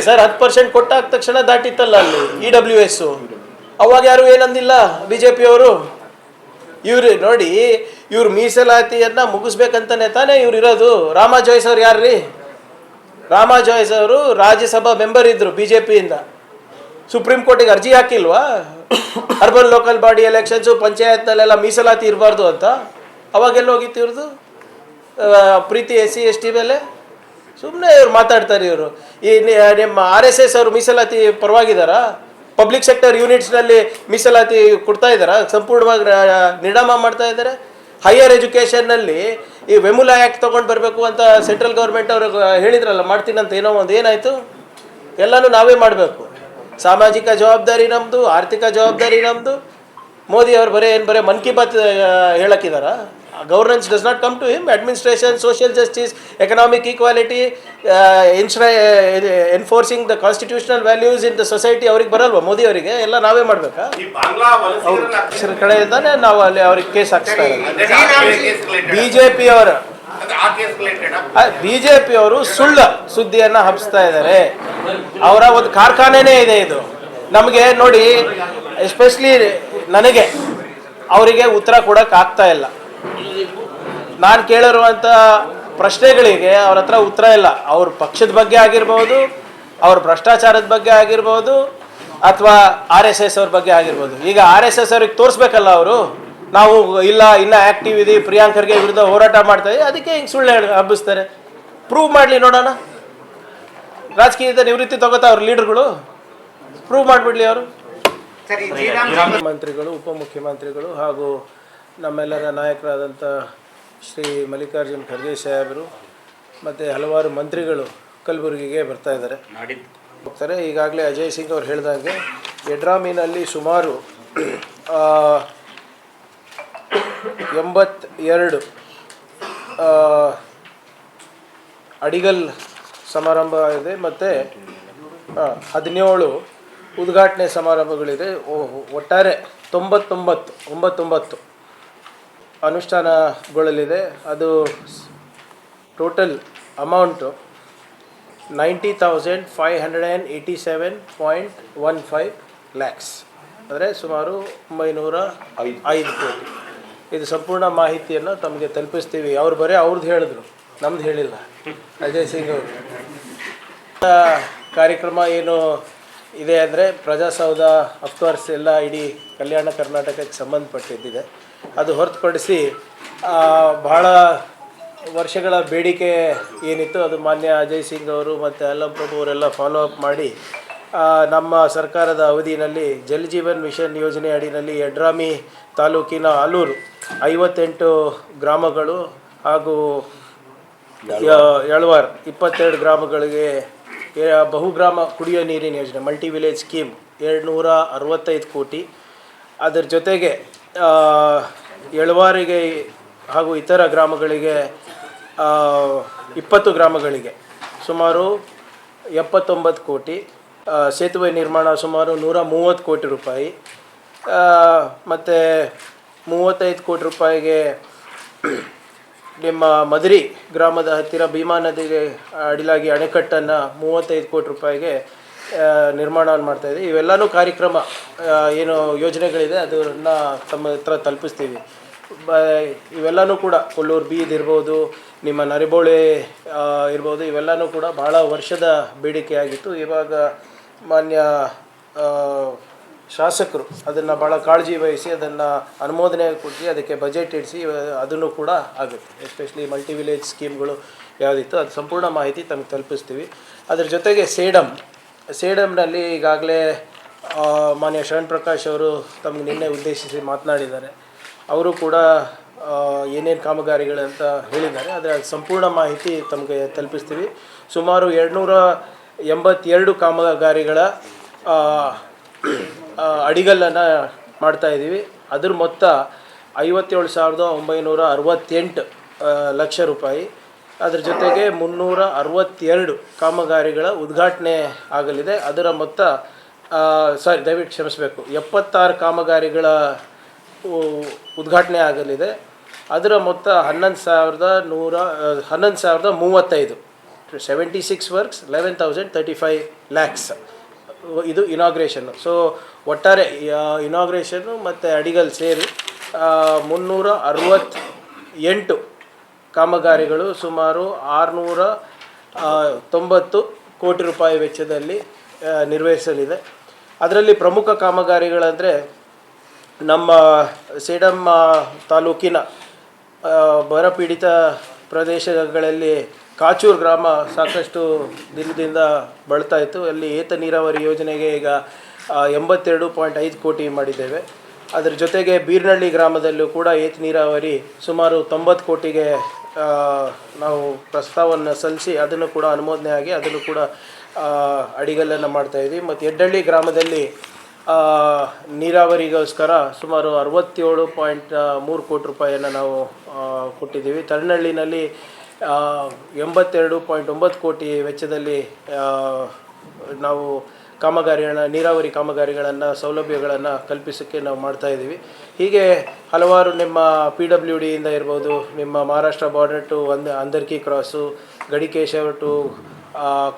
Sir 10% ಕೊಟ್ಟಾದ ತಕ್ಷಣ ದಾಟಿತ್ತಲ್ಲ ಅಲ್ಲಿ EWS. ಅವಾಗ ಯಾರು ಏನಂದಿಲ್ಲ BJP ಅವರು. ಇವ್ರು ನೋಡಿ, ಇವ್ರು ಮೀಸಲಾತಿಯನ್ನ ಮುಗಿಸ್ಬೇಕಂತಾನೆ ತಾನೇ ಇವ್ರು ಇರೋದು. ರಾಮಾ ಜೋಯ್ಸ್ ಅವ್ರು ಯಾರ್ರೀ? ರಾಮಾ ಜೋಯ್ಸ್ ಅವರು ರಾಜ್ಯಸಭಾ ಮೆಂಬರ್ ಇದ್ರು BJPಯಿಂದ. ಸುಪ್ರೀಂ ಕೋರ್ಟಿಗೆ ಅರ್ಜಿ ಹಾಕಿಲ್ವಾ ಅರ್ಬನ್ ಲೋಕಲ್ ಬಾಡಿ ಎಲೆಕ್ಷನ್ಸು ಪಂಚಾಯತ್ನಲ್ಲೆಲ್ಲ ಮೀಸಲಾತಿ ಇರಬಾರ್ದು ಅಂತ? ಅವಾಗೆಲ್ಲ ಹೋಗಿತ್ತು ಇವ್ರದ್ದು ಪ್ರೀತಿ SC/ST ಮೇಲೆ? ಸುಮ್ಮನೆ ಇವ್ರು ಮಾತಾಡ್ತಾರೆ ಇವರು. ಈ ನಿಮ್ಮ RSS ಅವರು ಮೀಸಲಾತಿ ಪರವಾಗಿದ್ದಾರಾ? ಪಬ್ಲಿಕ್ ಸೆಕ್ಟರ್ ಯೂನಿಟ್ಸ್ನಲ್ಲಿ ಮೀಸಲಾತಿ ಕೊಡ್ತಾ ಇದ್ದಾರಾ? ಸಂಪೂರ್ಣವಾಗಿ ನಿರ್ಣಾಮ ಮಾಡ್ತಾ ಇದ್ದಾರೆ. ಹೈಯರ್ ಎಜುಕೇಷನ್ನಲ್ಲಿ ಈ ವೆಮುಲಾ ಆ್ಯಕ್ಟ್ ತೊಗೊಂಡು ಬರಬೇಕು ಅಂತ ಸೆಂಟ್ರಲ್ ಗೌರ್ಮೆಂಟ್ ಅವರು ಹೇಳಿದ್ರಲ್ಲ, ಮಾಡ್ತೀನಂತ. ಏನೋ ಒಂದು ಏನಾಯಿತು? ಎಲ್ಲನೂ ನಾವೇ ಮಾಡಬೇಕು. ಸಾಮಾಜಿಕ ಜವಾಬ್ದಾರಿ ನಮ್ಮದು, ಆರ್ಥಿಕ ಜವಾಬ್ದಾರಿ ನಮ್ಮದು. ಮೋದಿ ಅವರು ಬರೀ ಮನ್ ಕಿ ಬಾತ್ ಹೇಳಕ್ಕಿದಾರಾ? Governance does not come to him. Administration, social justice, economic equality, enforcing the constitutional values in the society ಅವ್ರಿಗೆ ಬರಲ್ವಾ ಮೋದಿ ಅವರಿಗೆ? ಎಲ್ಲ ನಾವೇ ಮಾಡಬೇಕಾ? ಅವ್ರ ಕಡೆಯಿಂದಾನೆ ನಾವು ಅಲ್ಲಿ ಅವ್ರಿಗೆ ಕೇಸ್ ಹಾಕ್ಸ್ತಾ ಇರೋದು. BJP ಅವರು ಸುಳ್ಳು ಸುದ್ದಿಯನ್ನು ಹಬ್ಬಿಸ್ತಾ ಇದ್ದಾರೆ. ಅವರ ಒಂದು ಕಾರ್ಖಾನೆನೇ ಇದೆ ಇದು. ನಮಗೆ ನೋಡಿ, ಎಸ್ಪೆಷಲಿ ನನಗೆ ಅವರಿಗೆ ಉತ್ತರ ಕೊಡೋಕೆ ಆಗ್ತಾ ಇಲ್ಲ. ನಾನು ಕೇಳಿರುವಂಥ ಪ್ರಶ್ನೆಗಳಿಗೆ ಅವ್ರ ಹತ್ರ ಉತ್ತರ ಇಲ್ಲ. ಅವ್ರ ಪಕ್ಷದ ಬಗ್ಗೆ ಆಗಿರ್ಬೋದು, ಅವ್ರ ಭ್ರಷ್ಟಾಚಾರದ ಬಗ್ಗೆ ಆಗಿರ್ಬೋದು, ಅಥವಾ RSS ಅವ್ರ ಬಗ್ಗೆ ಆಗಿರ್ಬೋದು. ಈಗ RSS ಅವ್ರಿಗೆ ತೋರಿಸ್ಬೇಕಲ್ಲ ಅವರು, ನಾವು ಇಲ್ಲ ಇನ್ನೂ ಆ್ಯಕ್ಟಿವ್ ಇದೀವಿ, ಪ್ರಿಯಾಂಕ್ ಖರ್ಗೆ ವಿರುದ್ಧ ಹೋರಾಟ ಮಾಡ್ತಾ ಇದ್ದೀವಿ, ಅದಕ್ಕೆ ಹಿಂಗೆ ಸುಳ್ಳು ಹಬ್ಬಿಸ್ತಾರೆ. ಪ್ರೂವ್ ಮಾಡಲಿ ನೋಡೋಣ. ರಾಜಕೀಯದ ನಿವೃತ್ತಿ ತಗೋತಾ ಅವ್ರ ಲೀಡರ್ಗಳು ಪ್ರೂವ್ ಮಾಡಿಬಿಡ್ಲಿ ಅವರು. ಮಂತ್ರಿಗಳು, ಉಪಮುಖ್ಯಮಂತ್ರಿಗಳು ಹಾಗೂ ನಮ್ಮೆಲ್ಲರ ನಾಯಕರಾದಂಥ ಶ್ರೀ ಮಲ್ಲಿಕಾರ್ಜುನ್ ಖರ್ಗೆ ಸಾಹೇಬರು ಮತ್ತು ಹಲವಾರು ಮಂತ್ರಿಗಳು ಕಲಬುರಗಿಗೆ ಬರ್ತಾ ಇದ್ದಾರೆ, ಹೋಗ್ತಾರೆ. ಈಗಾಗಲೇ ಅಜಯ್ ಸಿಂಗ್ ಅವ್ರು ಹೇಳಿದಂಗೆ ಯಡ್ರಾಮಿನಲ್ಲಿ ಸುಮಾರು 82 ಅಡಿಗಲ್ ಸಮಾರಂಭ ಇದೆ ಮತ್ತು 17 ಉದ್ಘಾಟನೆ ಸಮಾರಂಭಗಳಿದೆ. ಒಟ್ಟಾರೆ 99 ಅನುಷ್ಠಾನಗೊಳ್ಳಲಿದೆ. ಅದು ಟೋಟಲ್ ಅಮೌಂಟು 90,587.15 ಲ್ಯಾಕ್ಸ್, ಅಂದರೆ ಸುಮಾರು 905 ಕೋಟಿ. ಇದು ಸಂಪೂರ್ಣ ಮಾಹಿತಿಯನ್ನು ತಮಗೆ ತಲುಪಿಸ್ತೀವಿ. ಅವ್ರು ಅವ್ರದ್ದು ಹೇಳಿದ್ರು, ನಮ್ದು ಹೇಳಿಲ್ಲ ಅಜಯ್ ಸಿಂಗ್ ಅವರು. ಕಾರ್ಯಕ್ರಮ ಏನು ಇದೆ ಅಂದರೆ ಪ್ರಜಾಸೌಧ ಅಫ್ಕೋರ್ಸ್ ಎಲ್ಲ ಇಡೀ ಕಲ್ಯಾಣ ಕರ್ನಾಟಕಕ್ಕೆ ಸಂಬಂಧಪಟ್ಟಿದ್ದಿದೆ. ಅದು ಹೊರತುಪಡಿಸಿ ಬಹಳ ವರ್ಷಗಳ ಬೇಡಿಕೆ ಏನಿತ್ತು ಅದು ಮಾನ್ಯ ಅಜಯ್ ಸಿಂಗ್ ಅವರು ಮತ್ತು ಅಲ್ಲಂ ಪ್ರಭು ಅವರೆಲ್ಲ ಫಾಲೋ ಅಪ್ ಮಾಡಿ ನಮ್ಮ ಸರ್ಕಾರದ ಅವಧಿಯಲ್ಲಿ ಜಲ್ ಜೀವನ್ ಮಿಷನ್ ಯೋಜನೆ ಅಡಿಯಲ್ಲಿ ಯಡ್ರಾಮಿ ತಾಲೂಕಿನ ಆಲೂರು 58 ಗ್ರಾಮಗಳು ಹಾಗೂ ಯಳವಾರ್ 22 ಗ್ರಾಮಗಳಿಗೆ ಬಹುಗ್ರಾಮ ಕುಡಿಯೋ ನೀರಿನ ಯೋಜನೆ ಮಲ್ಟಿ ವಿಲೇಜ್ ಸ್ಕೀಮ್ 265 ಕೋಟಿ. ಅದರ ಜೊತೆಗೆ ಯಳವಾರಿಗೆ ಹಾಗೂ ಇತರ ಗ್ರಾಮಗಳಿಗೆ 20 ಗ್ರಾಮಗಳಿಗೆ ಸುಮಾರು 79 ಕೋಟಿ. ಸೇತುವೆ ನಿರ್ಮಾಣ ಸುಮಾರು 130 ಕೋಟಿ ರೂಪಾಯಿ. ಮತ್ತು 35 ಕೋಟಿ ರೂಪಾಯಿಗೆ ನಿಮ್ಮ ಮದರಿ ಗ್ರಾಮದ ಹತ್ತಿರ ಭೀಮಾ ನದಿಗೆ ಅಡಿಲಾಗಿ ಅಣೆಕಟ್ಟನ್ನು 35 ಕೋಟಿ ರೂಪಾಯಿಗೆ ನಿರ್ಮಾಣವನ್ನು ಮಾಡ್ತಾಯಿದೆ. ಇವೆಲ್ಲನೂ ಕಾರ್ಯಕ್ರಮ ಏನು ಯೋಜನೆಗಳಿದೆ ಅದನ್ನು ತಮ್ಮ ಹತ್ರ ತಲುಪಿಸ್ತೀವಿ. ಇವೆಲ್ಲನೂ ಕೂಡ ಕೊಲ್ಲೂರು ಬೀದ್ ಇರ್ಬೋದು, ನಿಮ್ಮ ನರಿಬೋಳೆ ಇರ್ಬೋದು, ಇವೆಲ್ಲನೂ ಕೂಡ ಭಾಳ ವರ್ಷದ ಬೇಡಿಕೆಯಾಗಿತ್ತು. ಇವಾಗ ಮಾನ್ಯ ಶಾಸಕರು ಅದನ್ನು ಭಾಳ ಕಾಳಜಿ ವಹಿಸಿ ಅದನ್ನು ಅನುಮೋದನೆ ಕೊಟ್ಟು ಅದಕ್ಕೆ ಬಜೆಟ್ ಇಡಿಸಿ ಅದನ್ನು ಕೂಡ ಆಗುತ್ತೆ. ಎಸ್ಪೆಷಲಿ ಮಲ್ಟಿ ವಿಲೇಜ್ ಸ್ಕೀಮ್ಗಳು ಯಾವುದಿತ್ತು ಅದು ಸಂಪೂರ್ಣ ಮಾಹಿತಿ ತಮಗೆ ತಲುಪಿಸ್ತೀವಿ. ಅದ್ರ ಜೊತೆಗೆ ಸೇಡಮ್ನಲ್ಲಿ ಈಗಾಗಲೇ ಮಾನ್ಯ ಶರಣ್ ಪ್ರಕಾಶ್ ಅವರು ತಮಗೆ ನಿನ್ನೆ ಉದ್ದೇಶಿಸಿ ಮಾತನಾಡಿದ್ದಾರೆ. ಅವರು ಕೂಡ ಏನೇನು ಕಾಮಗಾರಿಗಳಂತ ಹೇಳಿದ್ದಾರೆ, ಅದರ ಸಂಪೂರ್ಣ ಮಾಹಿತಿ ತಮಗೆ ತಲುಪಿಸ್ತೀವಿ. ಸುಮಾರು 282 ಕಾಮಗಾರಿಗಳ ಅಡಿಗಲ್ಲನ್ನು ಮಾಡ್ತಾಯಿದ್ದೀವಿ. ಅದ್ರ ಮೊತ್ತ 57,968 ಲಕ್ಷ ರೂಪಾಯಿ. ಅದರ ಜೊತೆಗೆ 362 ಕಾಮಗಾರಿಗಳ ಉದ್ಘಾಟನೆ ಆಗಲಿದೆ. ಅದರ ಮೊತ್ತ ದಯವಿಟ್ಟು ಕ್ಷಮಿಸಬೇಕು, 76 ಕಾಮಗಾರಿಗಳ ಉದ್ಘಾಟನೆ ಆಗಲಿದೆ. ಅದರ ಮೊತ್ತ 11,035 76 ವರ್ಕ್ಸ್ 11,035 ಲ್ಯಾಕ್ಸ್. ಇದು ಇನಾಗ್ರೇಷನ್ನು. ಸೊ ಒಟ್ಟಾರೆ ಇನಾಗ್ರೇಷನ್ನು ಮತ್ತು ಅಡಿಗಲ್ ಸೇರಿ 368 ಕಾಮಗಾರಿಗಳು ಸುಮಾರು 690 ಕೋಟಿ ರೂಪಾಯಿ ವೆಚ್ಚದಲ್ಲಿ ನಿರ್ವಹಿಸಲಿದೆ. ಅದರಲ್ಲಿ ಪ್ರಮುಖ ಕಾಮಗಾರಿಗಳಂದರೆ ನಮ್ಮ ಸೇಡಂ ತಾಲೂಕಿನ ಬರಪೀಡಿತ ಪ್ರದೇಶಗಳಲ್ಲಿ ಕಾಚೂರು ಗ್ರಾಮ ಸಾಕಷ್ಟು ದಿನದಿಂದ ಬಳಲ್ತಾ ಇತ್ತು. ಅಲ್ಲಿ ಏತ ನೀರಾವರಿ ಯೋಜನೆಗೆ ಈಗ 82.5 ಕೋಟಿ ಮಾಡಿದ್ದೇವೆ. ಅದರ ಜೊತೆಗೆ ಬೀರ್ನಳ್ಳಿ ಗ್ರಾಮದಲ್ಲೂ ಕೂಡ ಏತ ನೀರಾವರಿ ಸುಮಾರು 90 ಕೋಟಿಗೆ ನಾವು ಪ್ರಸ್ತಾವವನ್ನು ಸಲ್ಲಿಸಿ ಅದನ್ನು ಕೂಡ ಅನುಮೋದನೆ ಆಗಿ ಅದನ್ನು ಕೂಡ ಅಡಿಗಲ್ಲನ್ನು ಮಾಡ್ತಾಯಿದ್ವಿ. ಮತ್ತು ಎಡ್ಡಳ್ಳಿ ಗ್ರಾಮದಲ್ಲಿ ನೀರಾವರಿಗೋಸ್ಕರ ಸುಮಾರು 67.3 ಕೋಟಿ ರೂಪಾಯಿಯನ್ನು ನಾವು ಕೊಟ್ಟಿದ್ದೀವಿ. ತರನಹಳ್ಳಿನಲ್ಲಿ 82.9 ಕೋಟಿ ವೆಚ್ಚದಲ್ಲಿ ನಾವು ನೀರಾವರಿ ಕಾಮಗಾರಿಗಳನ್ನು ಸೌಲಭ್ಯಗಳನ್ನು ಕಲ್ಪಿಸೋಕ್ಕೆ ನಾವು ಮಾಡ್ತಾಯಿದ್ದೀವಿ. ಹೀಗೆ ಹಲವಾರು ನಿಮ್ಮ PWDಯಿಂದ ಇರ್ಬೋದು, ನಿಮ್ಮ Maharashtra border to Andarki cross, Gadikeshava to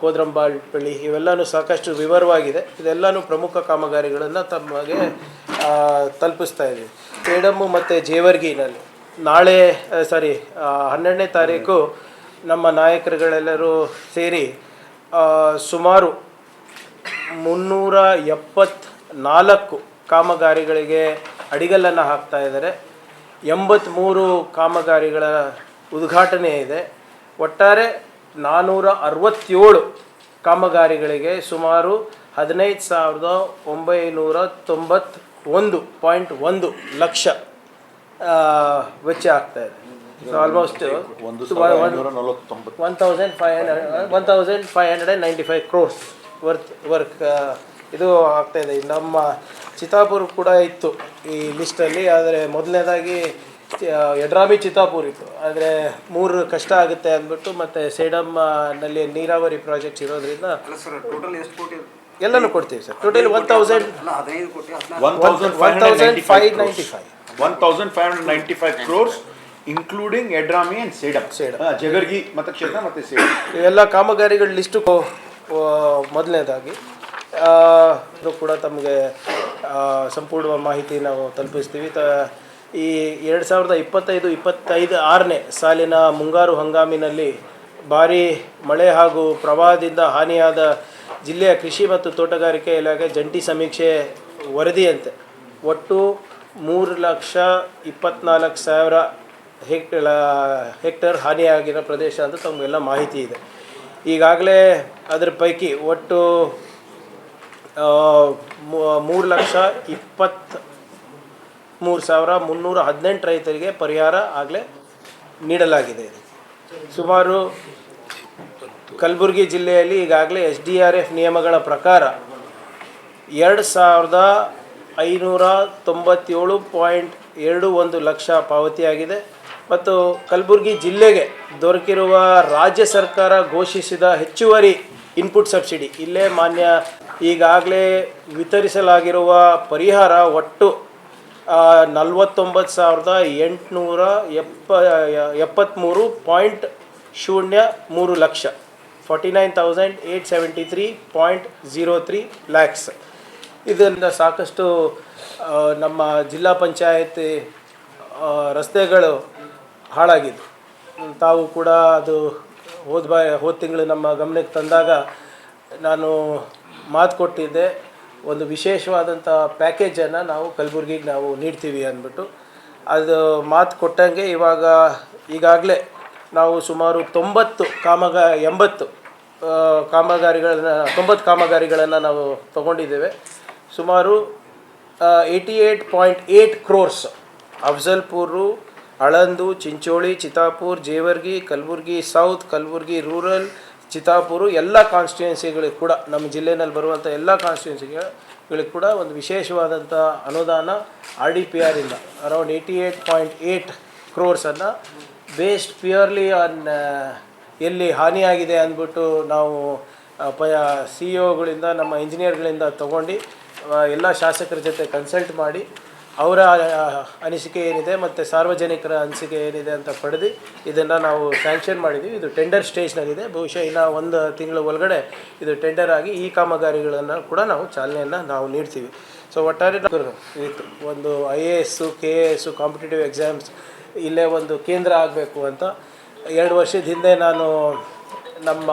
Kodrambalpalli, ಇವೆಲ್ಲವೂ ಸಾಕಷ್ಟು ವಿವರವಾಗಿದೆ. ಇದೆಲ್ಲನೂ ಪ್ರಮುಖ ಕಾಮಗಾರಿಗಳನ್ನು ತಮಗೆ ತಲುಪಿಸ್ತಾ ಇದ್ದೀವಿ. ಸೇಡಮ್ಮು ಮತ್ತು ಜೇವರ್ಗಿನಲ್ಲಿ ನಾಳೆ 12ನೇ ತಾರೀಕು ನಮ್ಮ ನಾಯಕರುಗಳೆಲ್ಲರೂ ಸೇರಿ ಸುಮಾರು 374 ಕಾಮಗಾರಿಗಳಿಗೆ ಅಡಿಗಲ್ಲನ್ನು ಹಾಕ್ತಾ ಇದ್ದಾರೆ. 83 ಕಾಮಗಾರಿಗಳ ಉದ್ಘಾಟನೆ ಇದೆ. ಒಟ್ಟಾರೆ 467 ಕಾಮಗಾರಿಗಳಿಗೆ ಸುಮಾರು 15,991.1 ಲಕ್ಷ ವೆಚ್ಚ ಆಗ್ತಾ ಇದೆ. ಸೊ ಆಲ್ಮೋಸ್ಟ್ 1,595 ಕ್ರೋರ್ಸ್ ವರ್ಕ್ ಇದು ಆಗ್ತಾಯಿದೆ. ನಮ್ಮ ಚಿತ್ತಾಪುರ ಕೂಡ ಇತ್ತು ಈ ಲಿಸ್ಟಲ್ಲಿ, ಆದರೆ ಮೊದಲನೇದಾಗಿ ಯಡ್ರಾಮಿ ಚಿತ್ತಾಪುರ ಇತ್ತು. ಆದರೆ 3 ಕಷ್ಟ ಆಗುತ್ತೆ ಅಂದ್ಬಿಟ್ಟು ಮತ್ತು ಸೇಡಂನಲ್ಲಿ ನೀರಾವರಿ ಪ್ರಾಜೆಕ್ಟ್ಸ್ ಇರೋದ್ರಿಂದ ಎಲ್ಲನೂ ಕೊಡ್ತೀವಿ sir. Total 1,595 crores including Yadrami and Sedam, Jagargi ಮತಕ್ಷೇತ್ರ ಮತ್ತು ಸೇಡಂ ಇವೆಲ್ಲ ಕಾಮಗಾರಿಗಳ ಲಿಸ್ಟು ಮೊದಲನೇದಾಗಿ ಇದು ಕೂಡ ತಮಗೆ ಸಂಪೂರ್ಣ ಮಾಹಿತಿ ನಾವು ತಲುಪಿಸ್ತೀವಿ. ಈ 2025-26ನೇ ಸಾಲಿನ ಮುಂಗಾರು ಹಂಗಾಮಿನಲ್ಲಿ ಭಾರೀ ಮಳೆ ಹಾಗೂ ಪ್ರವಾಹದಿಂದ ಹಾನಿಯಾದ ಜಿಲ್ಲೆಯ ಕೃಷಿ ಮತ್ತು ತೋಟಗಾರಿಕೆ ಇಲಾಖೆ ಜಂಟಿ ಸಮೀಕ್ಷೆ ವರದಿಯಂತೆ ಒಟ್ಟು 3,24,000 ಹೆಕ್ಟೇರ್ ಹಾನಿಯಾಗಿರೋ ಪ್ರದೇಶ ಅಂತ ತಮಗೆಲ್ಲ ಮಾಹಿತಿ ಇದೆ. ಈಗಾಗಲೇ ಅದರ ಪೈಕಿ ಒಟ್ಟು 3,23,318 ರೈತರಿಗೆ ಪರಿಹಾರ ಆಗಲೇ ನೀಡಲಾಗಿದೆ. ಸುಮಾರು ಕಲಬುರಗಿ ಜಿಲ್ಲೆಯಲ್ಲಿ ಈಗಾಗಲೇ SDRF ನಿಯಮಗಳ ಪ್ರಕಾರ 2,597.21 ಲಕ್ಷ ಪಾವತಿಯಾಗಿದೆ. ಮತ್ತು ಕಲಬುರಗಿ ಜಿಲ್ಲೆಗೆ ದೊರಕಿರುವ ರಾಜ್ಯ ಸರ್ಕಾರ ಘೋಷಿಸಿದ ಹೆಚ್ಚುವರಿ ಇನ್ಪುಟ್ ಸಬ್ಸಿಡಿ ಇಲ್ಲೇ ಮಾನ್ಯ ಈಗಾಗಲೇ ವಿತರಿಸಲಾಗಿರುವ ಪರಿಹಾರ ಒಟ್ಟು 49,873.03 ಲಕ್ಷ 49,873.03 ಲ್ಯಾಕ್ಸ್. ಇದರಿಂದ ಸಾಕಷ್ಟು ನಮ್ಮ ಜಿಲ್ಲಾ ಪಂಚಾಯತಿ ರಸ್ತೆಗಳು ಹಾಳಾಗಿದ್ದು ತಾವು ಕೂಡ ಅದು ಹೋದ ತಿಂಗಳು ನಮ್ಮ ಗಮನಕ್ಕೆ ತಂದಾಗ ನಾನು ಮಾತು ಕೊಟ್ಟಿದ್ದೆ, ಒಂದು ವಿಶೇಷವಾದಂಥ ಪ್ಯಾಕೇಜನ್ನು ನಾವು ಕಲಬುರಗಿಗೆ ನಾವು ನೀಡ್ತೀವಿ ಅಂದ್ಬಿಟ್ಟು. ಅದು ಮಾತು ಕೊಟ್ಟಂಗೆ ಈಗಾಗಲೇ ನಾವು ಸುಮಾರು 90 ಕಾಮಗಾರಿಗಳನ್ನು ನಾವು ತೊಗೊಂಡಿದ್ದೇವೆ. ಸುಮಾರು 88.8 ಕ್ರೋರ್ಸ್ ಅಫ್ಜಲ್ಪುರು, ಆಳಂದು, ಚಿಂಚೋಳಿ, ಚಿತ್ತಾಪುರ್, ಜೇವರ್ಗಿ, ಕಲಬುರಗಿ ಸೌತ್, ಕಲಬುರಗಿ ರೂರಲ್, ಚಿತ್ತಾಪುರ ಎಲ್ಲ ಕಾನ್ಸ್ಟಿಟ್ಯೂನ್ಸಿಗಳಿಗೆ ಕೂಡ ನಮ್ಮ ಜಿಲ್ಲೆಯಲ್ಲಿ ಬರುವಂಥ ಎಲ್ಲ ಕಾನ್ಸ್ಟಿಟ್ಯೂನ್ಸಿಗಳಿಗೆ ಕೂಡ ಒಂದು ವಿಶೇಷವಾದಂಥ ಅನುದಾನ RDPR ಇಂದ ಅರೌಂಡ್ 88.8 ಕ್ರೋರ್ಸನ್ನು ಬೇಸ್ಡ್ ಪ್ಯೂರ್ಲಿ ಆನ್ ಎಲ್ಲಿ ಹಾನಿಯಾಗಿದೆ ಅಂದ್ಬಿಟ್ಟು ನಾವು CEO ಗಳಿಂದ ನಮ್ಮ ಇಂಜಿನಿಯರ್ಗಳಿಂದ ತೊಗೊಂಡು ಎಲ್ಲ ಶಾಸಕರ ಜೊತೆ ಕನ್ಸಲ್ಟ್ ಮಾಡಿ ಅವರ ಅನಿಸಿಕೆ ಏನಿದೆ ಮತ್ತು ಸಾರ್ವಜನಿಕರ ಅನಿಸಿಕೆ ಏನಿದೆ ಅಂತ ಪಡೆದು ಇದನ್ನು ನಾವು ಸ್ಯಾಂಕ್ಷನ್ ಮಾಡಿದ್ದೀವಿ. ಇದು ಟೆಂಡರ್ ಸ್ಟೇಜ್ನಲ್ಲಿದೆ. ಬಹುಶಃ ಇನ್ನು 1 ತಿಂಗಳ ಒಳಗಡೆ ಇದು ಟೆಂಡರ್ ಆಗಿ ಈ ಕಾಮಗಾರಿಗಳನ್ನು ಕೂಡ ನಾವು ಚಾಲನೆಯನ್ನು ನಾವು ನೀಡ್ತೀವಿ. ಸೊ ಒಟ್ಟಾರೆ ಇತ್ತು ಒಂದು IAS KAS ಕಾಂಪಿಟೇಟಿವ್ ಎಕ್ಸಾಮ್ಸ್ ಇಲ್ಲೇ ಒಂದು ಕೇಂದ್ರ ಆಗಬೇಕು ಅಂತ 2 ವರ್ಷದ ಹಿಂದೆ ನಾನು ನಮ್ಮ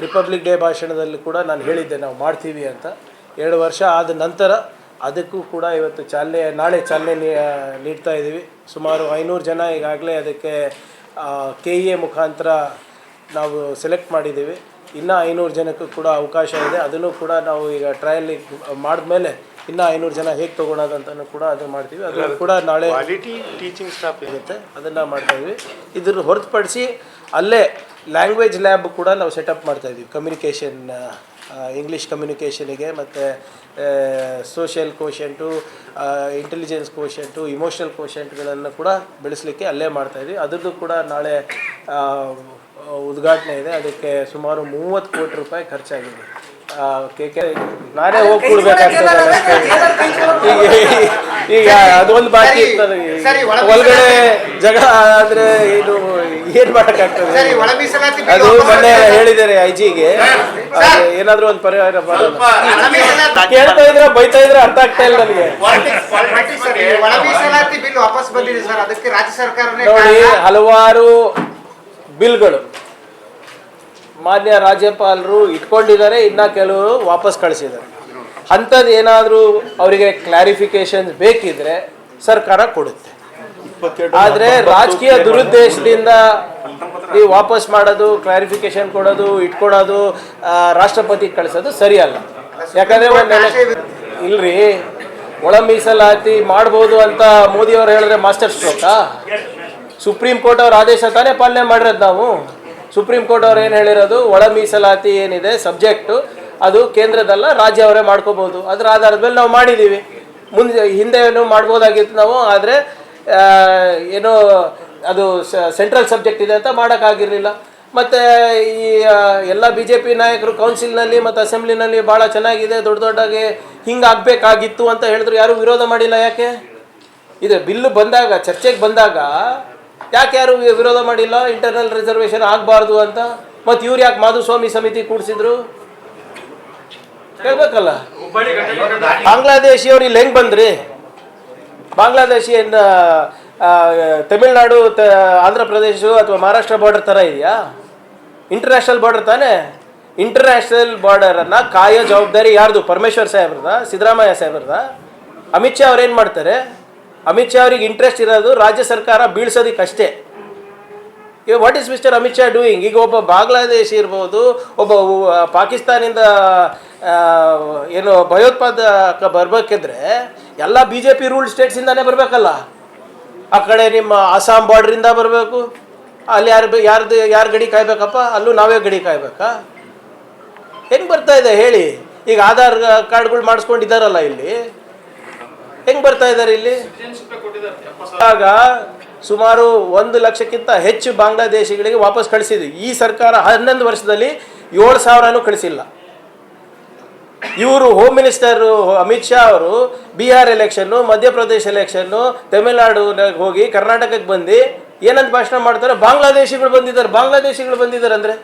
ರಿಪಬ್ಲಿಕ್ ಡೇ ಭಾಷಣದಲ್ಲಿ ಕೂಡ ನಾನು ಹೇಳಿದ್ದೆ ನಾವು ಮಾಡ್ತೀವಿ ಅಂತ. 2 ವರ್ಷ ಆದ ನಂತರ ಅದಕ್ಕೂ ಕೂಡ ಇವತ್ತು ನಾಳೆ ಚಾಲನೆ ನೀಡ್ತಾ ಇದ್ದೀವಿ. ಸುಮಾರು 500 ಜನ ಈಗಾಗಲೇ ಅದಕ್ಕೆ KEA ಮುಖಾಂತರ ನಾವು ಸೆಲೆಕ್ಟ್ ಮಾಡಿದ್ದೀವಿ. ಇನ್ನೂ 500 ಜನಕ್ಕೂ ಕೂಡ ಅವಕಾಶ ಇದೆ. ಅದನ್ನು ಕೂಡ ನಾವು ಈಗ ಟ್ರಯಲ್ ಮಾಡಿದ್ಮೇಲೆ ಇನ್ನೂ 500 ಜನ ಹೇಗೆ ತೊಗೊಳೋದಂತಲೂ ಕೂಡ ಅದು ಮಾಡ್ತೀವಿ. ಅದನ್ನು ಕೂಡ ನಾಳೆ ಟೀಚಿಂಗ್ ಸ್ಟಾಫ್ ಇರುತ್ತೆ, ಅದನ್ನು ಮಾಡ್ತಾಯಿದ್ವಿ. ಇದ್ರ ಹೊರತುಪಡಿಸಿ ಅಲ್ಲೇ ಲ್ಯಾಂಗ್ವೇಜ್ ಲ್ಯಾಬ್ ಕೂಡ ನಾವು ಸೆಟಪ್ ಮಾಡ್ತಾಯಿದ್ವಿ. ಕಮ್ಯುನಿಕೇಷನ್, ಇಂಗ್ಲೀಷ್ ಕಮ್ಯುನಿಕೇಷನಿಗೆ ಮತ್ತು ಸೋಷಿಯಲ್ ಕೋಶೆಂಟು, ಇಂಟೆಲಿಜೆನ್ಸ್ ಕೋಶೆಂಟು, ಇಮೋಷ್ನಲ್ ಕೋಶೆಂಟ್ಗಳನ್ನು ಕೂಡ ಬೆಳೆಸಲಿಕ್ಕೆ ಅಲ್ಲೇ ಮಾಡ್ತಾಯಿದ್ವಿ. ಅದರದ್ದು ಕೂಡ ನಾಳೆ ಉದ್ಘಾಟನೆ ಇದೆ. ಅದಕ್ಕೆ ಸುಮಾರು 30 ಕೋಟಿ ರೂಪಾಯಿ ಖರ್ಚಾಗಿದೆ. ನಾನೇ ಹೋಗಿ ಕೊಡ್ಬೇಕಾಗ್ತದೆ ಈಗ ಅದೊಂದು ಬಾಕಿ ಇರ್ತದೆ. ಒಳಗಡೆ ಜಗಳ ಆದರೆ ಏನು ಮಾಡೋಕ್ಕಾಗ್ತದೆ? ಅದು ಮೊನ್ನೆ ಹೇಳಿದ್ದಾರೆ IG-ಗೆ, ಏನಾದರೂ ಒಂದು ಪರಿಹಾರ ಮಾಡೋದು. ಕೇಳ್ತಾ ಇದ್ರೆ ಬೈತಾ ಇದ್ರೆ ಅರ್ಥ ಆಗ್ತಾ ಇಲ್ಲ ನನಗೆ. ನೋಡಿ, ಹಲವಾರು ಬಿಲ್ಗಳು ಮಾನ್ಯ ರಾಜ್ಯಪಾಲರು ಇಟ್ಕೊಂಡಿದ್ದಾರೆ, ಇನ್ನು ಕೆಲವರು ವಾಪಸ್ ಕಳಿಸಿದ್ದಾರೆ. ಅಂಥದ್ದು ಏನಾದರೂ ಅವರಿಗೆ ಕ್ಲಾರಿಫಿಕೇಶನ್ ಬೇಕಿದ್ರೆ ಸರ್ಕಾರ ಕೊಡುತ್ತೆ. ಆದರೆ ರಾಜಕೀಯ ದುರುದ್ದೇಶದಿಂದ ನೀವು ವಾಪಸ್ ಮಾಡೋದು, ಕ್ಲಾರಿಫಿಕೇಶನ್ ಕೊಡೋದು, ಇಟ್ಕೊಡೋದು, ರಾಷ್ಟ್ರಪತಿ ಕಳಿಸೋದು ಸರಿಯಲ್ಲ. ಯಾಕಂದರೆ ಇಲ್ರಿ, ಒಳ ಮೀಸಲಾತಿ ಮಾಡ್ಬೋದು ಅಂತ ಮೋದಿಯವರು ಹೇಳಿದ್ರೆ ಮಾಸ್ಟರ್ ಸ್ಟ್ರೋಕಾ? ಸುಪ್ರೀಂ ಕೋರ್ಟ್ ಅವ್ರ ಆದೇಶ ತಾನೇ ಪಾಲನೆ ಮಾಡಿರೋದು ನಾವು. ಸುಪ್ರೀಂ ಕೋರ್ಟ್ ಅವ್ರು ಏನು ಹೇಳಿರೋದು, ಒಳ ಮೀಸಲಾತಿ ಏನಿದೆ ಸಬ್ಜೆಕ್ಟು ಅದು ಕೇಂದ್ರದಲ್ಲ, ರಾಜ್ಯ ಅವರೇ ಮಾಡ್ಕೋಬೋದು. ಅದರ ಆಧಾರದ ಮೇಲೆ ನಾವು ಮಾಡಿದ್ದೀವಿ. ಹಿಂದೆ ಏನೋ ಮಾಡ್ಬೋದಾಗಿತ್ತು ನಾವು, ಆದರೆ ಏನೋ ಅದು ಸೆಂಟ್ರಲ್ ಸಬ್ಜೆಕ್ಟ್ ಇದೆ ಅಂತ ಮಾಡೋಕ್ಕಾಗಿರಲಿಲ್ಲ. ಮತ್ತು ಈ ಎಲ್ಲ BJP ನಾಯಕರು ಕೌನ್ಸಿಲ್ನಲ್ಲಿ ಮತ್ತು ಅಸೆಂಬ್ಲಿನಲ್ಲಿ ಭಾಳ ಚೆನ್ನಾಗಿದೆ, ದೊಡ್ಡದಾಗಿ ಹಿಂಗೆ ಆಗಬೇಕಾಗಿತ್ತು ಅಂತ ಹೇಳಿದ್ರು. ಯಾರೂ ವಿರೋಧ ಮಾಡಿಲ್ಲ. ಯಾಕೆ? ಇದು ಬಿಲ್ಲು ಬಂದಾಗ, ಚರ್ಚೆಗೆ ಬಂದಾಗ ಯಾಕೆ ಯಾರು ವಿರೋಧ ಮಾಡಿಲ್ಲ? ಇಂಟರ್ನಲ್ ರಿಸರ್ವೇಷನ್ ಆಗಬಾರ್ದು ಅಂತ. ಮತ್ತು ಇವ್ರು ಯಾಕೆ ಮಾಧುಸ್ವಾಮಿ ಸಮಿತಿ ಕೂಡಿಸಿದ್ರು ಹೇಳ್ಬೇಕಲ್ಲ. ಬಾಂಗ್ಲಾದೇಶಿಯವ್ರು ಇಲ್ಲಿ ಹೆಂಗೆ ಬಂದ್ರಿ? ಬಾಂಗ್ಲಾದೇಶಿ ಏನು ತಮಿಳ್ನಾಡು, ಆಂಧ್ರ ಪ್ರದೇಶ ಅಥವಾ ಮಹಾರಾಷ್ಟ್ರ ಬಾರ್ಡರ್ ಥರ ಇದೆಯಾ? ಇಂಟರ್ನ್ಯಾಷನಲ್ ಬಾರ್ಡರ್ ತಾನೇ. ಇಂಟರ್ನ್ಯಾಷನಲ್ ಬಾರ್ಡರನ್ನು ಕಾಯೋ ಜವಾಬ್ದಾರಿ ಯಾರ್ದು? ಪರಮೇಶ್ವರ್ ಸಾಹೇಬ್ರದ, ಸಿದ್ದರಾಮಯ್ಯ ಸಾಹೇಬ್ರದ? ಅಮಿತ್ ಶಾ ಅವ್ರು ಏನು ಮಾಡ್ತಾರೆ? ಅಮಿತ್ ಶಾ ಅವ್ರಿಗೆ ಇಂಟ್ರೆಸ್ಟ್ ಇರೋದು ರಾಜ್ಯ ಸರ್ಕಾರ ಬೀಳ್ಸೋದಕ್ಕಷ್ಟೇ. ಈಗ what is mister Amit Shah doing? ಈಗ ಒಬ್ಬ ಬಾಂಗ್ಲಾದೇಶಿ ಇರ್ಬೋದು, ಒಬ್ಬ ಪಾಕಿಸ್ತಾನಿಂದ ಏನು ಭಯೋತ್ಪಾದಕ ಬರಬೇಕಿದ್ರೆ ಎಲ್ಲ BJP ರೂಲ್ಡ್ ಸ್ಟೇಟ್ಸಿಂದಾನೇ ಬರಬೇಕಲ್ಲ. ಆ ಕಡೆ ನಿಮ್ಮ ಅಸ್ಸಾಂ ಬಾರ್ಡ್ರಿಂದ ಬರಬೇಕು. ಅಲ್ಲಿ ಯಾರು ಗಡಿ ಕಾಯ್ಬೇಕಪ್ಪ? ಅಲ್ಲೂ ನಾವೇ ಗಡಿ ಕಾಯ್ಬೇಕಾ? ಹೆಂಗೆ ಬರ್ತಾ ಇದೆ ಹೇಳಿ? ಈಗ ಆಧಾರ್ ಕಾರ್ಡ್ಗಳು ಮಾಡಿಸ್ಕೊಂಡಿದ್ದಾರಲ್ಲ, ಇಲ್ಲಿ ಹೆಂಗೆ ಬರ್ತಾ ಇದ್ದಾರೆ? ಇಲ್ಲಿ ಆಗ ಸುಮಾರು 1 ಲಕ್ಷಕ್ಕಿಂತ ಹೆಚ್ಚು ಬಾಂಗ್ಲಾದೇಶಿಗಳಿಗೆ ವಾಪಸ್ ಕಳಿಸಿದ್ವಿ. ಈ ಸರ್ಕಾರ 11 ವರ್ಷದಲ್ಲಿ 7,000 ಕಳಿಸಿಲ್ಲ. ಇವರು ಹೋಮ್ ಮಿನಿಸ್ಟರ್ ಅಮಿತ್ ಶಾ ಅವರು ಬಿಹಾರ್ ಎಲೆಕ್ಷನ್ನು, ಮಧ್ಯಪ್ರದೇಶ ಎಲೆಕ್ಷನ್ನು, ತಮಿಳುನಾಡು ಹೋಗಿ ಕರ್ನಾಟಕಕ್ಕೆ ಬಂದು ಏನಂತ ಭಾಷಣ ಮಾಡ್ತಾರೆ? ಬಾಂಗ್ಲಾದೇಶಿಗಳು ಬಂದಿದ್ದಾರೆ ಅಂದರೆ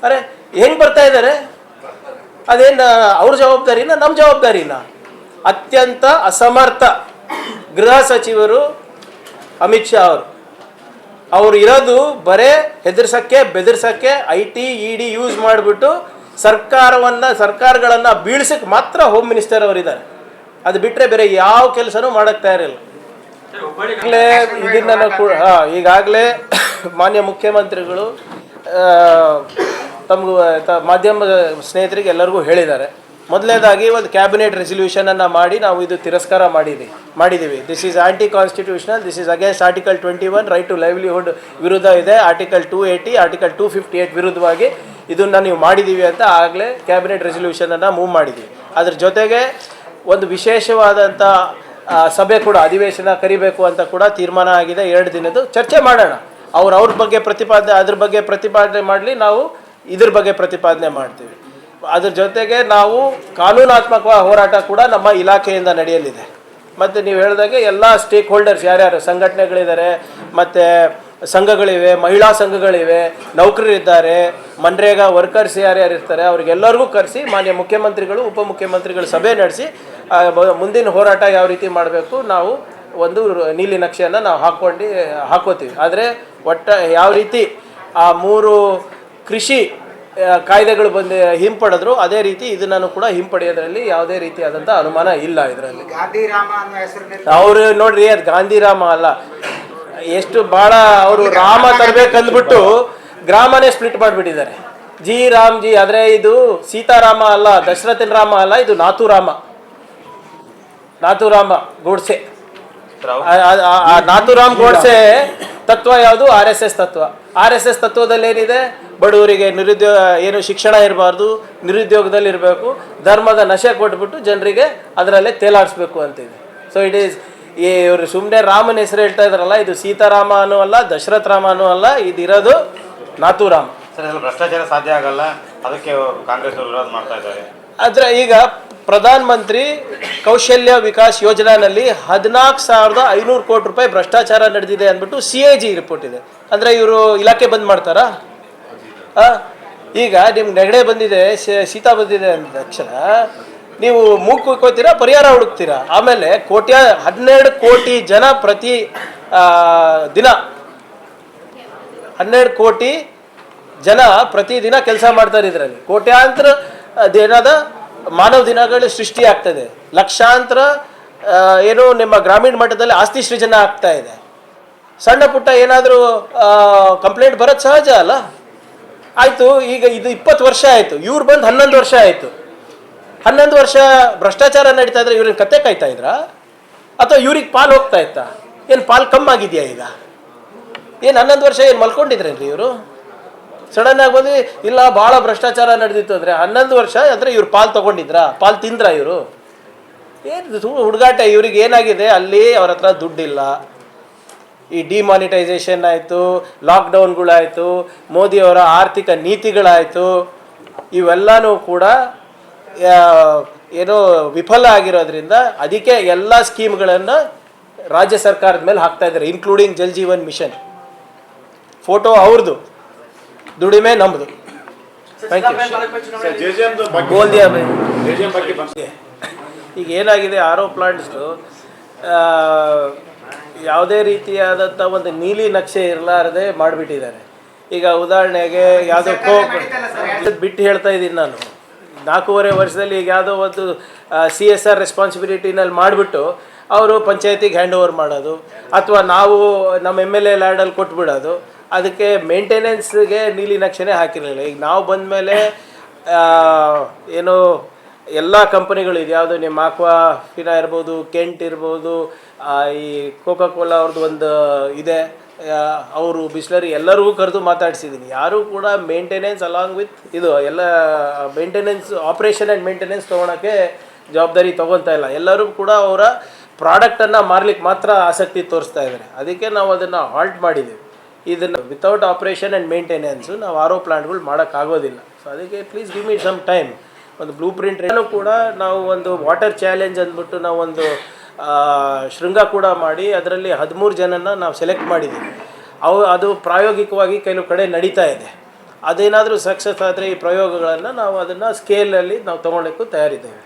ಅರೆ ಹೆಂಗೆ ಬರ್ತಾ ಇದ್ದಾರೆ? ಅದೇನು ಅವ್ರ ಜವಾಬ್ದಾರಿನ ನಮ್ಮ ಜವಾಬ್ದಾರಿನ? ಅತ್ಯಂತ ಅಸಮರ್ಥ ಗೃಹ ಸಚಿವರು ಅಮಿತ್ ಶಾ ಅವರು ಇರೋದು ಬರೇ ಹೆದರ್ಸಕ್ಕೆ, ಬೆದರ್ಸಕ್ಕೆ, IT ED ಯೂಸ್ ಮಾಡಿಬಿಟ್ಟು ಸರ್ಕಾರಗಳನ್ನು ಬೀಳ್ಸಕ್ಕೆ ಮಾತ್ರ ಹೋಮ್ ಮಿನಿಸ್ಟರ್ ಅವರಿದ್ದಾರೆ. ಅದು ಬಿಟ್ಟರೆ ಬೇರೆ ಯಾವ ಕೆಲಸನೂ ಮಾಡೋಕ್ಕೆ ತಯಾರಿಲ್ಲ. ಇದನ್ನು ಕೂಡ ಈಗಾಗಲೇ ಮಾನ್ಯ ಮುಖ್ಯಮಂತ್ರಿಗಳು ತಮಗೂ ಮಾಧ್ಯಮ ಸ್ನೇಹಿತರಿಗೆ ಎಲ್ಲರಿಗೂ ಹೇಳಿದ್ದಾರೆ. ಮೊದಲನೇದಾಗಿ ಒಂದು ಕ್ಯಾಬಿನೆಟ್ ರೆಸಲ್ಯೂಷನನ್ನು ಮಾಡಿ ನಾವು ಇದು ತಿರಸ್ಕಾರ ಮಾಡಿದ್ದೀವಿ. This is anti constitutional, this is against article 21 right to livelihood ವಿರುದ್ಧ ಇದೆ, ಆರ್ಟಿಕಲ್ 280, ಆರ್ಟಿಕಲ್ 258 ವಿರುದ್ಧವಾಗಿ ಇದನ್ನು ನೀವು ಮಾಡಿದ್ದೀವಿ ಅಂತ ಆಗಲೇ ಕ್ಯಾಬಿನೆಟ್ ರೆಸಲ್ಯೂಷನನ್ನು ಮೂವ್ ಮಾಡಿದ್ದೀವಿ. ಅದ್ರ ಜೊತೆಗೆ ಒಂದು ವಿಶೇಷವಾದಂಥ ಸಭೆ ಕೂಡ, ಅಧಿವೇಶನ ಕರಿಬೇಕು ಅಂತ ಕೂಡ ತೀರ್ಮಾನ ಆಗಿದೆ. 2 ದಿನದ್ದು ಚರ್ಚೆ ಮಾಡೋಣ. ಅವ್ರ ಬಗ್ಗೆ ಪ್ರತಿಪಾದನೆ, ಅದ್ರ ಬಗ್ಗೆ ಪ್ರತಿಪಾದನೆ ಮಾಡಲಿ, ನಾವು ಇದ್ರ ಬಗ್ಗೆ ಪ್ರತಿಪಾದನೆ ಮಾಡ್ತೀವಿ. ಅದ್ರ ಜೊತೆಗೆ ನಾವು ಕಾನೂನಾತ್ಮಕ ಹೋರಾಟ ಕೂಡ ನಮ್ಮ ಇಲಾಖೆಯಿಂದ ನಡೆಯಲಿದೆ. ಮತ್ತು ನೀವು ಹೇಳಿದಾಗೆ ಎಲ್ಲ ಸ್ಟೇಕ್ ಹೋಲ್ಡರ್ಸ್ ಯಾರ್ಯಾರು ಸಂಘಟನೆಗಳಿದ್ದಾರೆ, ಮತ್ತು ಸಂಘಗಳಿವೆ, ಮಹಿಳಾ ಸಂಘಗಳಿವೆ, ನೌಕರರಿದ್ದಾರೆ, ಮನ್ರೇಗಾ ವರ್ಕರ್ಸ್ ಯಾರ್ಯಾರು ಇರ್ತಾರೆ ಅವ್ರಿಗೆಲ್ಲರಿಗೂ ಕರೆಸಿ ಮಾನ್ಯ ಮುಖ್ಯಮಂತ್ರಿಗಳು ಉಪಮುಖ್ಯಮಂತ್ರಿಗಳು ಸಭೆ ನಡೆಸಿ ಮುಂದಿನ ಹೋರಾಟ ಯಾವ ರೀತಿ ಮಾಡಬೇಕು ನಾವು ಒಂದು ನೀಲಿ ನಕ್ಷೆಯನ್ನು ನಾವು ಹಾಕೋತೀವಿ. ಆದರೆ ಯಾವ ರೀತಿ ಆ 3 ಕೃಷಿ ಕಾಯ್ದೆಗಳು ಹಿಂಪಡೆದ್ರು ಅದೇ ರೀತಿ ಇದನ್ನು ಕೂಡ ಹಿಂಪಡೆಯೋದ್ರಲ್ಲಿ ಯಾವುದೇ ರೀತಿಯಾದಂಥ ಅನುಮಾನ ಇಲ್ಲ. ಇದರಲ್ಲಿ ಅವರು ನೋಡ್ರಿ, ಅದು ಗಾಂಧಿರಾಮ ಅಲ್ಲ, ಎಷ್ಟು ಭಾಳ ಅವರು ರಾಮ ತರಬೇಕಂದ್ಬಿಟ್ಟು ಗ್ರಾಮನೇ ಸ್ಪ್ಲಿಟ್ ಮಾಡಿಬಿಟ್ಟಿದ್ದಾರೆ. ರಾಮ್ಜಿ, ಆದರೆ ಇದು ಸೀತಾರಾಮ ಅಲ್ಲ, ದಶರಥನ ರಾಮ ಅಲ್ಲ, ಇದು ನಾಥೂರಾಮ ಗೋಡ್ಸೆ. ನಾಥೂರಾಮ್ ಗೋಡ್ಸೆ ತತ್ವ ಯಾವುದು? RSS ತತ್ವ. RSS ತತ್ವದಲ್ಲಿ ಏನಿದೆ? ಬಡವರಿಗೆ ಶಿಕ್ಷಣ ಇರಬಾರ್ದು, ನಿರುದ್ಯೋಗದಲ್ಲಿ ಇರಬೇಕು, ಧರ್ಮದ ನಶೆ ಕೊಟ್ಬಿಟ್ಟು ಜನರಿಗೆ ಅದರಲ್ಲೇ ತೇಲಾಡಿಸ್ಬೇಕು ಅಂತಿದೆ. ಸೊ ಇಟ್ ಈಸ್ ಇವರು ಸುಮ್ಮನೆ ರಾಮನ ಹೆಸರು ಹೇಳ್ತಾ ಇದ್ರಲ್ಲ, ಇದು ಸೀತಾರಾಮನೂ ಅಲ್ಲ, ದಶರಥ ರಾಮನೂ ಅಲ್ಲ, ಇದಿರೋದು ನಾಥೂರಾಮ್. ಭ್ರಷ್ಟಾಚಾರ ಸಾಧ್ಯ ಆಗಲ್ಲ, ಅದಕ್ಕೆ ಕಾಂಗ್ರೆಸ್ ವಿರೋಧ ಮಾಡ್ತಾ ಇದ್ದಾರೆ. ಆದರೆ ಈಗ ಪ್ರಧಾನ ಮಂತ್ರಿ ಕೌಶಲ್ಯ ವಿಕಾಸ್ ಯೋಜನಾನಲ್ಲಿ 14,500 ಕೋಟಿ ರೂಪಾಯಿ ಭ್ರಷ್ಟಾಚಾರ ನಡೆದಿದೆ ಅಂದ್ಬಿಟ್ಟು CAG ರಿಪೋರ್ಟ್ ಇದೆ. ಅಂದರೆ ಇವರು ಇಲಾಖೆ ಬಂದ್ ಮಾಡ್ತಾರಾ? ಈಗ ನಿಮ್ಗೆ ನೆಗಡೆ ಬಂದಿದೆ, ಶೀತ ಬಂದಿದೆ ಅಂದ ತಕ್ಷಣ ನೀವು ಮೂಗು ಕುಯ್ಕೋತೀರಾ, ಪರಿಹಾರ ಹುಡುಕ್ತೀರಾ. ಆಮೇಲೆ 12 ಕೋಟಿ ಜನ ಪ್ರತಿ ದಿನ 12 ಕೋಟಿ ಜನ ಪ್ರತಿದಿನ ಕೆಲಸ ಮಾಡ್ತಾರೆ. ಇದರಲ್ಲಿ ಕೋಟ್ಯಾಂತರ ಮಾನವ ದಿನಗಳು ಸೃಷ್ಟಿ ಆಗ್ತದೆ, ಲಕ್ಷಾಂತರ ನಿಮ್ಮ ಗ್ರಾಮೀಣ ಮಟ್ಟದಲ್ಲಿ ಆಸ್ತಿ ಸೃಜನೆ ಆಗ್ತಾ ಇದೆ. ಸಣ್ಣ ಪುಟ್ಟ ಏನಾದರೂ ಕಂಪ್ಲೇಂಟ್ ಬರೋದು ಸಹಜ ಅಲ್ಲ. ಆಯಿತು, ಈಗ ಇದು 20 ವರ್ಷ ಆಯಿತು, ಇವ್ರು ಬಂದು 11 ವರ್ಷ ಆಯಿತು. 11 ವರ್ಷ ಭ್ರಷ್ಟಾಚಾರ ನಡೀತಾ ಇದ್ರೆ ಇವ್ರಿಗೆ ಕತೆ ಕಾಯ್ತಾ ಇದ್ರಾ, ಅಥವಾ ಇವ್ರಿಗೆ ಪಾಲು ಹೋಗ್ತಾ ಇತ್ತಾ? ಏನು ಪಾಲು ಕಮ್ಮಾಗಿದೆಯಾ ಈಗ? ಏನು 11 ವರ್ಷ ಏನು ಮಲ್ಕೊಂಡಿದ್ರೇನ್ರಿ ಇವರು? ಸಡನ್ನಾಗಿ ಬಂದು ಇಲ್ಲ ಭಾಳ ಭ್ರಷ್ಟಾಚಾರ ನಡೆದಿತ್ತು ಅಂದರೆ 11 ವರ್ಷ ಅಂದರೆ ಇವ್ರು ಪಾಲು ತೊಗೊಂಡಿದ್ರಾ, ಪಾಲು ತಿಂದ್ರಾ ಇವರು? ಏನು ಹುಡುಗಾಟ ಇವ್ರಿಗೆ ಏನಾಗಿದೆ? ಅಲ್ಲಿ ಅವ್ರ ಹತ್ರ ದುಡ್ಡಿಲ್ಲ, ಈ ಡಿಮಾನಿಟೈಸೇಷನ್ ಆಯಿತು, ಲಾಕ್ಡೌನ್ಗಳಾಯಿತು, ಮೋದಿಯವರ ಆರ್ಥಿಕ ನೀತಿಗಳಾಯಿತು, ಇವೆಲ್ಲನೂ ಕೂಡ ವಿಫಲ ಆಗಿರೋದ್ರಿಂದ ಅದಕ್ಕೆ ಎಲ್ಲ ಸ್ಕೀಮ್ಗಳನ್ನು ರಾಜ್ಯ ಸರ್ಕಾರದ ಮೇಲೆ ಹಾಕ್ತಾ ಇದ್ದಾರೆ, including Jal Jeevan mission. Photo ಅವ್ರದ್ದು, ದುಡಿಮೆ ನಮ್ಮದು. ಈಗ ಏನಾಗಿದೆ, ಆರೋ ಪ್ಲಾಂಟ್ಸ್ದು ಯಾವುದೇ ರೀತಿಯಾದಂಥ ಒಂದು ನೀಲಿ ನಕ್ಷೆ ಇರಲಾರದೆ ಮಾಡಿಬಿಟ್ಟಿದ್ದಾರೆ. ಈಗ ಉದಾಹರಣೆಗೆ ಯಾವುದೋ ಬಿಟ್ಟು ಹೇಳ್ತಾ ಇದ್ದೀನಿ ನಾನು, 4.5 ವರ್ಷದಲ್ಲಿ ಈಗ ಯಾವುದೋ ಒಂದು CSR ರೆಸ್ಪಾನ್ಸಿಬಿಲಿಟಿನಲ್ಲಿ ಮಾಡಿಬಿಟ್ಟು ಅವರು ಪಂಚಾಯತಿಗೆ ಹ್ಯಾಂಡ್ ಓವರ್ ಮಾಡೋದು, ಅಥವಾ ನಾವು ನಮ್ಮ MLA ಲ್ಯಾಂಡಲ್ಲಿ ಕೊಟ್ಬಿಡೋದು. ಅದಕ್ಕೆ ಮೇಂಟೆನೆನ್ಸ್ಗೆ ನೀಲಿ ನಕ್ಷೆನೇ ಹಾಕಿರಲಿಲ್ಲ. ಈಗ ನಾವು ಬಂದ ಮೇಲೆ ಎಲ್ಲ ಕಂಪನಿಗಳು ಇದೆ, ಯಾವುದು ನಿಮ್ಮ ಆಕ್ವಾಫಿನಾ ಇರ್ಬೋದು, ಕೆಂಟ್ ಇರ್ಬೋದು, ಈ ಕೋಕಾ ಕೋಲಾ ಅವ್ರದ್ದು ಒಂದು ಇದೆ, ಅವರು ಬಿಸ್ಲರಿ ಎಲ್ಲರಿಗೂ ಕರೆದು ಮಾತಾಡಿಸಿದ್ದೀನಿ. ಯಾರೂ ಕೂಡ ಮೇಂಟೆನೆನ್ಸ್ ಅಲಾಂಗ್ ವಿತ್ ಎಲ್ಲ ಮೇಂಟೆನೆನ್ಸ್, ಆಪ್ರೇಷನ್ ಆ್ಯಂಡ್ ಮೇಂಟೆನೆನ್ಸ್ ತೊಗೊಳಕ್ಕೆ ಜವಾಬ್ದಾರಿ ತೊಗೊತಾ ಇಲ್ಲ. ಎಲ್ಲರೂ ಕೂಡ ಅವರ ಪ್ರಾಡಕ್ಟನ್ನು ಮಾರ್ಲಿಕ್ಕೆ ಮಾತ್ರ ಆಸಕ್ತಿ ತೋರಿಸ್ತಾ ಇದ್ದಾರೆ. ಅದಕ್ಕೆ ನಾವು ಅದನ್ನು ಹಾಲ್ಟ್ ಮಾಡಿದ್ದೀವಿ. ಇದನ್ನು ವಿತೌಟ್ ಆಪ್ರೇಷನ್ ಆ್ಯಂಡ್ ಮೇಂಟೆನೆನ್ಸು ನಾವು RO ಪ್ಲಾಂಟ್ಗಳು ಮಾಡೋಕ್ಕಾಗೋದಿಲ್ಲ. ಸೊ ಅದಕ್ಕೆ please give me some time. ಒಂದು ಬ್ಲೂ ಪ್ರಿಂಟ್ ಕೂಡ ನಾವು ಒಂದು ವಾಟರ್ ಚಾಲೆಂಜ್ ಅಂದ್ಬಿಟ್ಟು ನಾವು ಒಂದು ಶೃಂಗ ಕೂಡ ಮಾಡಿ ಅದರಲ್ಲಿ 13 ಜನನ ನಾವು ಸೆಲೆಕ್ಟ್ ಮಾಡಿದ್ದೀವಿ. ಅದು ಪ್ರಾಯೋಗಿಕವಾಗಿ ಕೆಲವು ಕಡೆ ನಡೀತಾ ಇದೆ. ಅದೇನಾದರೂ ಸಕ್ಸಸ್ ಆದರೆ ಈ ಪ್ರಯೋಗಗಳನ್ನು ನಾವು ಅದನ್ನು ಸ್ಕೇಲಲ್ಲಿ ನಾವು ತೊಗೊಳಕ್ಕೂ ತಯಾರಿದ್ದೇವೆ.